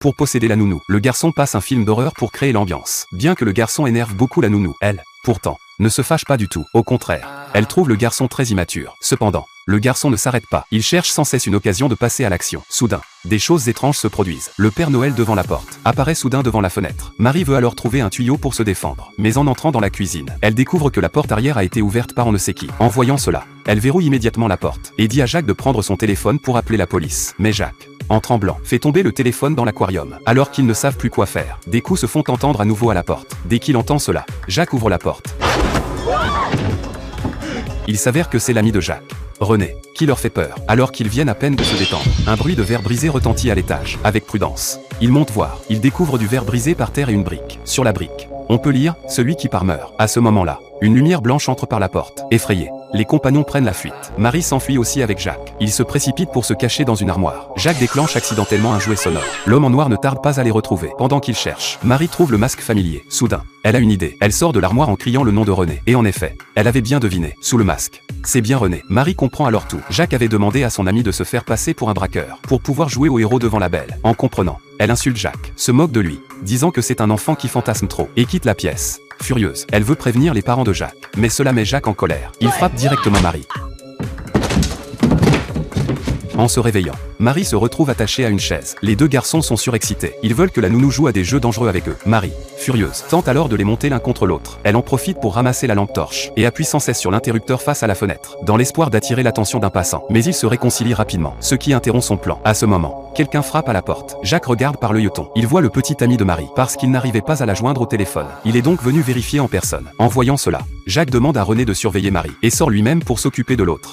pour posséder la nounou. Le garçon passe un film d'horreur pour créer l'ambiance. Bien que le garçon énerve beaucoup la nounou, elle, pourtant, ne se fâche pas du tout. Au contraire, elle trouve le garçon très immature. Cependant, le garçon ne s'arrête pas. Il cherche sans cesse une occasion de passer à l'action. Soudain, des choses étranges se produisent. Le Père Noël devant la porte apparaît soudain devant la fenêtre. Marie veut alors trouver un tuyau pour se défendre. Mais en entrant dans la cuisine, elle découvre que la porte arrière a été ouverte par on ne sait qui. En voyant cela, elle verrouille immédiatement la porte et dit à Jacques de prendre son téléphone pour appeler la police. Mais Jacques, en tremblant, fait tomber le téléphone dans l'aquarium. Alors qu'ils ne savent plus quoi faire, des coups se font entendre à nouveau à la porte. Dès qu'il entend cela, Jacques ouvre la porte. Il s'avère que c'est l'ami de Jacques, René, qui leur fait peur, alors qu'ils viennent à peine de se détendre. Un bruit de verre brisé retentit à l'étage. Avec prudence, ils montent voir. Ils découvrent du verre brisé par terre et une brique. Sur la brique, on peut lire « Celui qui part meurt ». À ce moment-là, une lumière blanche entre par la porte. Effrayés, les compagnons prennent la fuite. Marie s'enfuit aussi avec Jacques. Il se précipite pour se cacher dans une armoire. Jacques déclenche accidentellement un jouet sonore. L'homme en noir ne tarde pas à les retrouver. Pendant qu'il cherche, Marie trouve le masque familier. Soudain, elle a une idée. Elle sort de l'armoire en criant le nom de René. Et en effet, elle avait bien deviné. Sous le masque, c'est bien René. Marie comprend alors tout. Jacques avait demandé à son ami de se faire passer pour un braqueur, pour pouvoir jouer au héros devant la belle. En comprenant, elle insulte Jacques, se moque de lui, disant que c'est un enfant qui fantasme trop, et quitte la pièce. Furieuse, elle veut prévenir les parents de Jacques, mais cela met Jacques en colère. Il frappe directement Marie. En se réveillant, Marie se retrouve attachée à une chaise. Les deux garçons sont surexcités. Ils veulent que la nounou joue à des jeux dangereux avec eux. Marie, furieuse, tente alors de les monter l'un contre l'autre. Elle en profite pour ramasser la lampe torche et appuie sans cesse sur l'interrupteur face à la fenêtre, dans l'espoir d'attirer l'attention d'un passant. Mais ils se réconcilient rapidement, ce qui interrompt son plan. À ce moment, quelqu'un frappe à la porte. Jacques regarde par l'œilleton. Il voit le petit ami de Marie, parce qu'il n'arrivait pas à la joindre au téléphone. Il est donc venu vérifier en personne. En voyant cela, Jacques demande à René de surveiller Marie et sort lui-même pour s'occuper de l'autre.